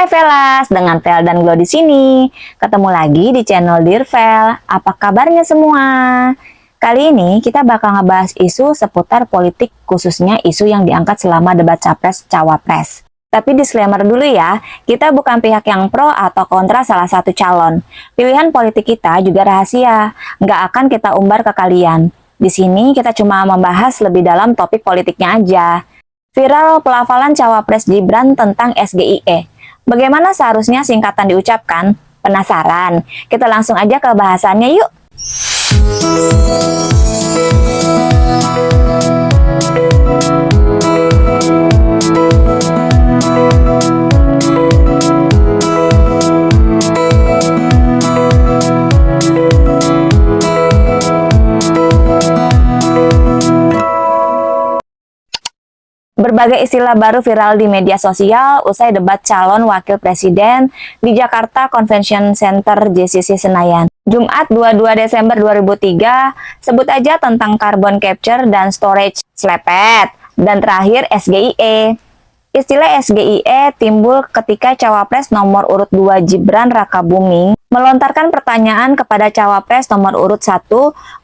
Hai Velas, dengan Vel dan Glo di sini. Ketemu lagi di channel Dear Vel. Apa kabarnya semua? Kali ini kita bakal ngebahas isu seputar politik, khususnya isu yang diangkat selama debat Capres-Cawapres. Tapi disclaimer dulu ya, kita bukan pihak yang pro atau kontra salah satu calon. Pilihan politik kita juga rahasia, nggak akan kita umbar ke kalian. Di sini kita cuma membahas lebih dalam topik politiknya aja. Viral pelafalan Cawapres Gibran tentang SGIE. Bagaimana seharusnya singkatan diucapkan? Penasaran? Kita langsung aja ke bahasannya yuk! Berbagai istilah baru viral di media sosial usai debat calon wakil presiden di Jakarta Convention Center JCC Senayan. Jumat 22 Desember 2003, sebut aja tentang carbon capture dan storage, slepet, dan terakhir SGIE. Istilah SGIE timbul ketika Cawapres nomor urut 2 Gibran Rakabuming melontarkan pertanyaan kepada Cawapres nomor urut 1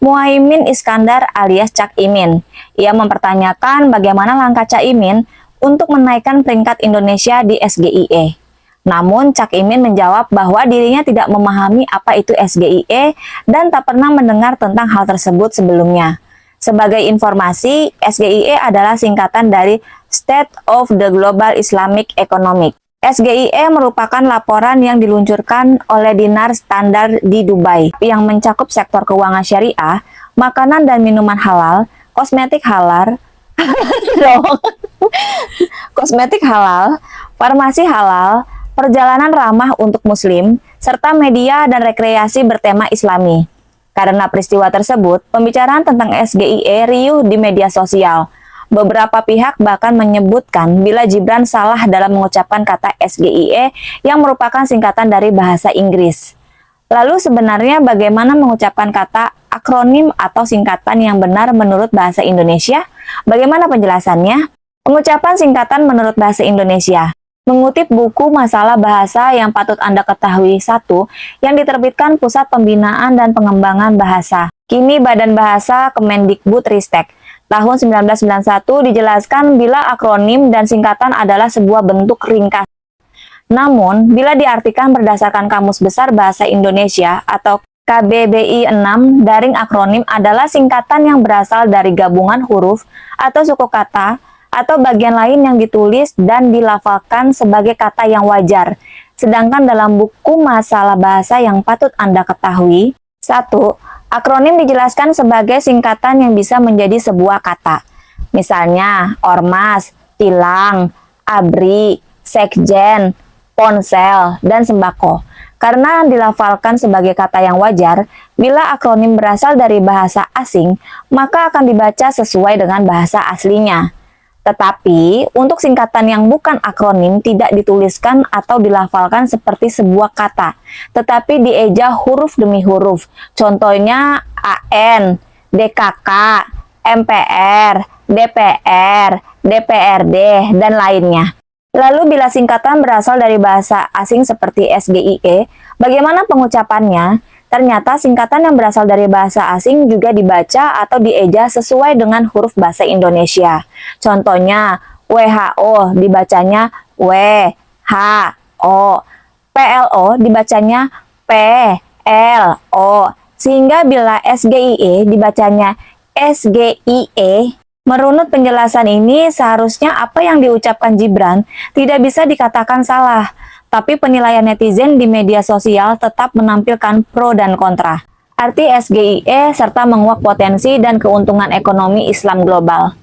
Muhaimin Iskandar alias Cak Imin. Ia mempertanyakan bagaimana langkah Cak Imin untuk menaikkan peringkat Indonesia di SGIE. Namun Cak Imin menjawab bahwa dirinya tidak memahami apa itu SGIE dan tak pernah mendengar tentang hal tersebut sebelumnya. Sebagai informasi, SGIE adalah singkatan dari State of the Global Islamic Economic. SGIE merupakan laporan yang diluncurkan oleh Dinar Standar di Dubai yang mencakup sektor keuangan syariah, makanan dan minuman halal, kosmetik halal, kosmetik halal, farmasi halal, perjalanan ramah untuk muslim, serta media dan rekreasi bertema Islami. Karena peristiwa tersebut, pembicaraan tentang SGIE riuh di media sosial. Beberapa pihak bahkan menyebutkan bila Gibran salah dalam mengucapkan kata SGIE yang merupakan singkatan dari bahasa Inggris. Lalu sebenarnya bagaimana mengucapkan kata akronim atau singkatan yang benar menurut bahasa Indonesia? Bagaimana penjelasannya? Pengucapan singkatan menurut bahasa Indonesia. Mengutip buku Masalah Bahasa yang patut Anda ketahui 1 yang diterbitkan Pusat Pembinaan dan Pengembangan Bahasa, kini Badan Bahasa Kemendikbudristek. Tahun 1991 dijelaskan bila akronim dan singkatan adalah sebuah bentuk ringkas. Namun, bila diartikan berdasarkan Kamus Besar Bahasa Indonesia atau KBBI 6, daring akronim adalah singkatan yang berasal dari gabungan huruf atau suku kata atau bagian lain yang ditulis dan dilafalkan sebagai kata yang wajar. Sedangkan dalam buku Masalah Bahasa yang patut Anda ketahui, 1. Akronim dijelaskan sebagai singkatan yang bisa menjadi sebuah kata. Misalnya, ormas, tilang, abri, sekjen, ponsel, dan sembako. Karena dilafalkan sebagai kata yang wajar, bila akronim berasal dari bahasa asing, maka akan dibaca sesuai dengan bahasa aslinya. Tetapi, untuk singkatan yang bukan akronim tidak dituliskan atau dilafalkan seperti sebuah kata, tetapi dieja huruf demi huruf. Contohnya AN, DKK, MPR, DPR, DPRD, dan lainnya. Lalu bila singkatan berasal dari bahasa asing seperti SGIE, bagaimana pengucapannya? Ternyata singkatan yang berasal dari bahasa asing juga dibaca atau dieja sesuai dengan huruf bahasa Indonesia. Contohnya, WHO dibacanya WHO, PLO dibacanya PLO, sehingga bila SGIE dibacanya SGIE. Merunut penjelasan ini, seharusnya apa yang diucapkan Gibran tidak bisa dikatakan salah. Tapi penilaian netizen di media sosial tetap menampilkan pro dan kontra. Arti SGIE serta menguak potensi dan keuntungan ekonomi Islam global.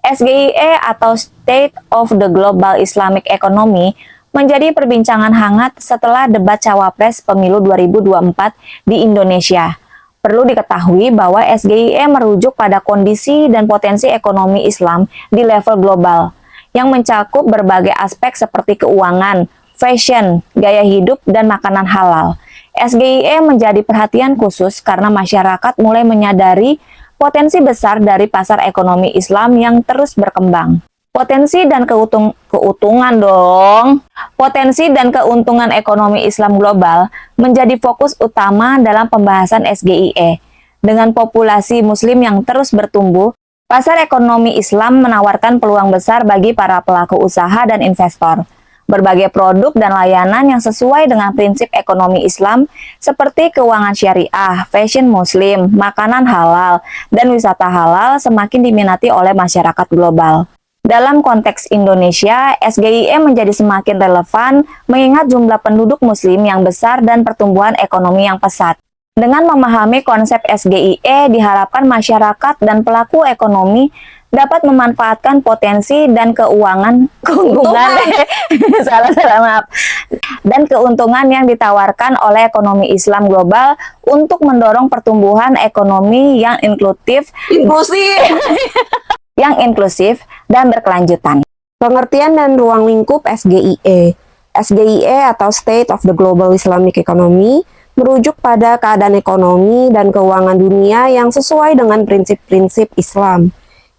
SGIE atau State of the Global Islamic Economy menjadi perbincangan hangat setelah debat Cawapres Pemilu 2024 di Indonesia. Perlu diketahui bahwa SGIE merujuk pada kondisi dan potensi ekonomi Islam di level global, yang mencakup berbagai aspek seperti keuangan, fashion, gaya hidup, dan makanan halal. SGIE menjadi perhatian khusus karena masyarakat mulai menyadari potensi besar dari pasar ekonomi Islam yang terus berkembang. Potensi dan keuntungan dong. Potensi dan keuntungan ekonomi Islam global menjadi fokus utama dalam pembahasan SGIE. Dengan populasi muslim yang terus bertumbuh, pasar ekonomi Islam menawarkan peluang besar bagi para pelaku usaha dan investor. Berbagai produk dan layanan yang sesuai dengan prinsip ekonomi Islam seperti keuangan syariah, fashion muslim, makanan halal, dan wisata halal semakin diminati oleh masyarakat global. Dalam konteks Indonesia, SGIE menjadi semakin relevan mengingat jumlah penduduk muslim yang besar dan pertumbuhan ekonomi yang pesat. Dengan memahami konsep SGIE, diharapkan masyarakat dan pelaku ekonomi dapat memanfaatkan potensi dan keuntungan maaf, dan keuntungan yang ditawarkan oleh ekonomi Islam global untuk mendorong pertumbuhan ekonomi yang inklusif dan berkelanjutan. Pengertian dan ruang lingkup SGIE. SGIE atau State of the Global Islamic Economy merujuk pada keadaan ekonomi dan keuangan dunia yang sesuai dengan prinsip-prinsip Islam.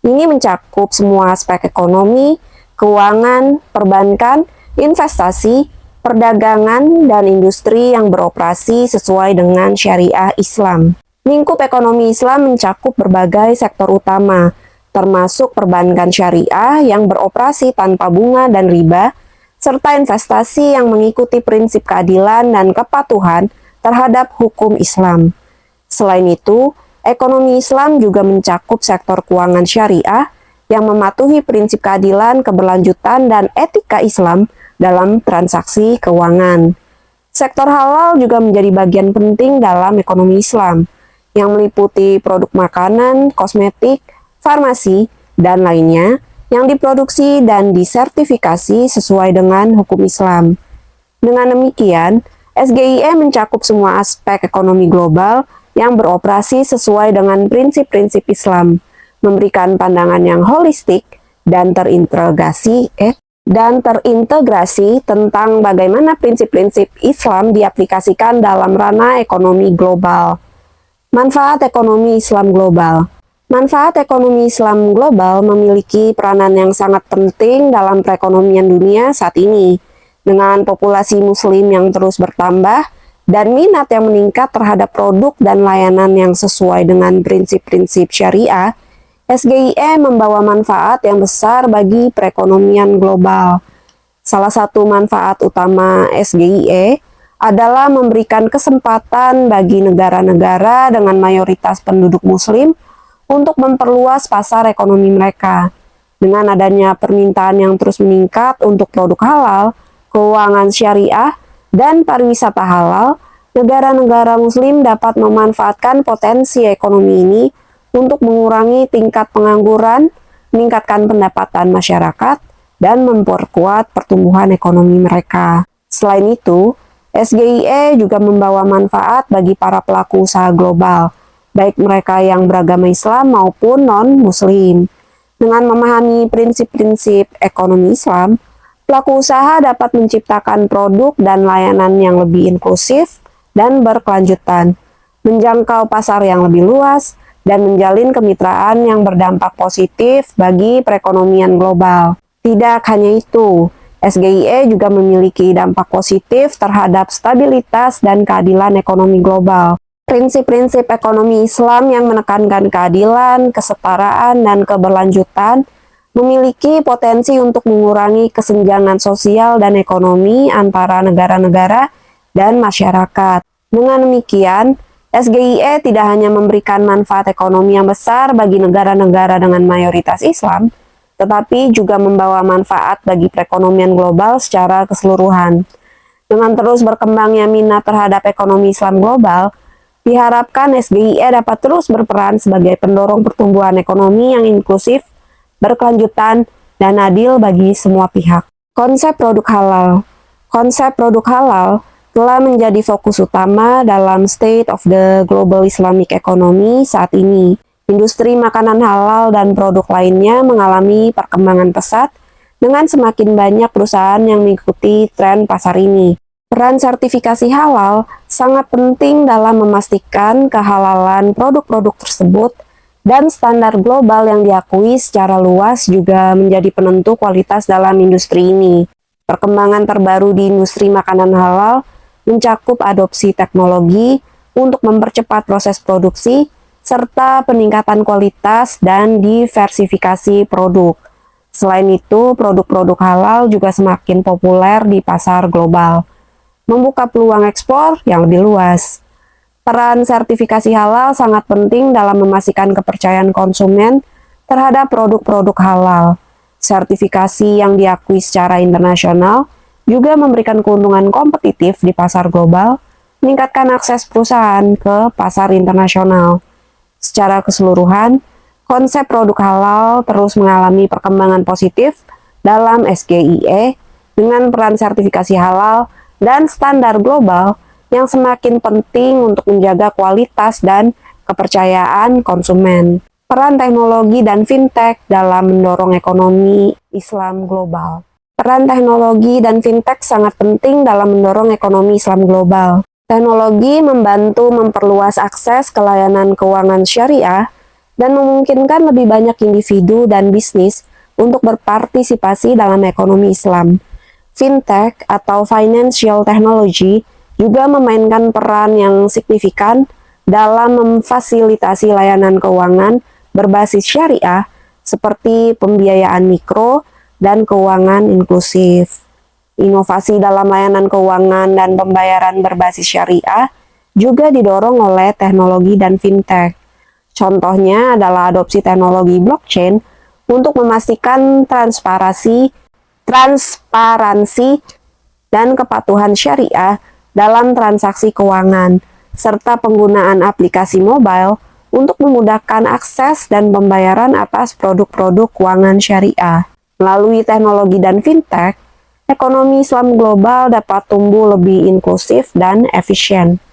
Ini mencakup semua aspek ekonomi, keuangan, perbankan, investasi, perdagangan, dan industri yang beroperasi sesuai dengan syariah Islam. Lingkup ekonomi Islam mencakup berbagai sektor utama, termasuk perbankan syariah yang beroperasi tanpa bunga dan riba, serta investasi yang mengikuti prinsip keadilan dan kepatuhan terhadap hukum Islam. Selain itu, ekonomi Islam juga mencakup sektor keuangan syariah yang mematuhi prinsip keadilan, keberlanjutan, dan etika Islam dalam transaksi keuangan. Sektor halal juga menjadi bagian penting dalam ekonomi Islam, yang meliputi produk makanan, kosmetik, farmasi, dan lainnya yang diproduksi dan disertifikasi sesuai dengan hukum Islam. Dengan demikian, SGIE mencakup semua aspek ekonomi global yang beroperasi sesuai dengan prinsip-prinsip Islam, memberikan pandangan yang holistik dan terintegrasi tentang bagaimana prinsip-prinsip Islam diaplikasikan dalam ranah ekonomi global. Manfaat ekonomi Islam global. Manfaat ekonomi Islam global memiliki peranan yang sangat penting dalam perekonomian dunia saat ini. Dengan populasi muslim yang terus bertambah dan minat yang meningkat terhadap produk dan layanan yang sesuai dengan prinsip-prinsip syariah, SGIE membawa manfaat yang besar bagi perekonomian global. Salah satu manfaat utama SGIE adalah memberikan kesempatan bagi negara-negara dengan mayoritas penduduk muslim untuk memperluas pasar ekonomi mereka. Dengan adanya permintaan yang terus meningkat untuk produk halal, keuangan syariah, dan pariwisata halal, negara-negara muslim dapat memanfaatkan potensi ekonomi ini untuk mengurangi tingkat pengangguran, meningkatkan pendapatan masyarakat, dan memperkuat pertumbuhan ekonomi mereka. Selain itu, SGIE juga membawa manfaat bagi para pelaku usaha global, baik mereka yang beragama Islam maupun non-muslim. Dengan memahami prinsip-prinsip ekonomi Islam, pelaku usaha dapat menciptakan produk dan layanan yang lebih inklusif dan berkelanjutan, menjangkau pasar yang lebih luas, dan menjalin kemitraan yang berdampak positif bagi perekonomian global. Tidak hanya itu, SGIE juga memiliki dampak positif terhadap stabilitas dan keadilan ekonomi global. Prinsip-prinsip ekonomi Islam yang menekankan keadilan, kesetaraan, dan keberlanjutan memiliki potensi untuk mengurangi kesenjangan sosial dan ekonomi antara negara-negara dan masyarakat. Dengan demikian, SGIE tidak hanya memberikan manfaat ekonomi yang besar bagi negara-negara dengan mayoritas Islam, tetapi juga membawa manfaat bagi perekonomian global secara keseluruhan. Dengan terus berkembangnya minat terhadap ekonomi Islam global, diharapkan SGIE dapat terus berperan sebagai pendorong pertumbuhan ekonomi yang inklusif, berkelanjutan, dan adil bagi semua pihak. Konsep produk halal. Konsep produk halal telah menjadi fokus utama dalam State of the Global Islamic Economy saat ini. Industri makanan halal dan produk lainnya mengalami perkembangan pesat dengan semakin banyak perusahaan yang mengikuti tren pasar ini. Peran sertifikasi halal sangat penting dalam memastikan kehalalan produk-produk tersebut dan standar global yang diakui secara luas juga menjadi penentu kualitas dalam industri ini. Perkembangan terbaru di industri makanan halal mencakup adopsi teknologi untuk mempercepat proses produksi, serta peningkatan kualitas dan diversifikasi produk. Selain itu, produk-produk halal juga semakin populer di pasar global, membuka peluang ekspor yang lebih luas. Peran sertifikasi halal sangat penting dalam memastikan kepercayaan konsumen terhadap produk-produk halal. Sertifikasi yang diakui secara internasional juga memberikan keuntungan kompetitif di pasar global, meningkatkan akses perusahaan ke pasar internasional. Secara keseluruhan, konsep produk halal terus mengalami perkembangan positif dalam SGIE dengan peran sertifikasi halal dan standar global yang semakin penting untuk menjaga kualitas dan kepercayaan konsumen. Peran teknologi dan fintech dalam mendorong ekonomi Islam global. Peran teknologi dan fintech sangat penting dalam mendorong ekonomi Islam global. Teknologi membantu memperluas akses ke layanan keuangan syariah dan memungkinkan lebih banyak individu dan bisnis untuk berpartisipasi dalam ekonomi Islam. Fintech atau financial technology juga memainkan peran yang signifikan dalam memfasilitasi layanan keuangan berbasis syariah seperti pembiayaan mikro dan keuangan inklusif. Inovasi dalam layanan keuangan dan pembayaran berbasis syariah juga didorong oleh teknologi dan fintech. Contohnya adalah adopsi teknologi blockchain untuk memastikan transparansi dan kepatuhan syariah dalam transaksi keuangan, serta penggunaan aplikasi mobile untuk memudahkan akses dan pembayaran atas produk-produk keuangan syariah. Melalui teknologi dan fintech, ekonomi Islam global dapat tumbuh lebih inklusif dan efisien.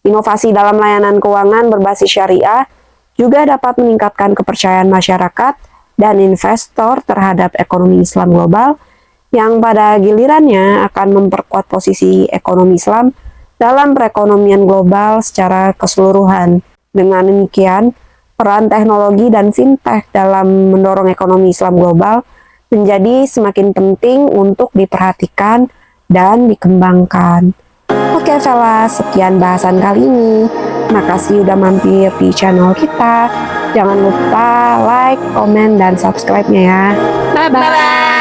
Inovasi dalam layanan keuangan berbasis syariah juga dapat meningkatkan kepercayaan masyarakat dan investor terhadap ekonomi Islam global yang pada gilirannya akan memperkuat posisi ekonomi Islam dalam perekonomian global secara keseluruhan. Dengan demikian, peran teknologi dan fintech dalam mendorong ekonomi Islam global menjadi semakin penting untuk diperhatikan dan dikembangkan. Oke Vela, sekian bahasan kali ini. Makasih udah mampir di channel kita. Jangan lupa like, komen, dan subscribe-nya ya. Bye-bye.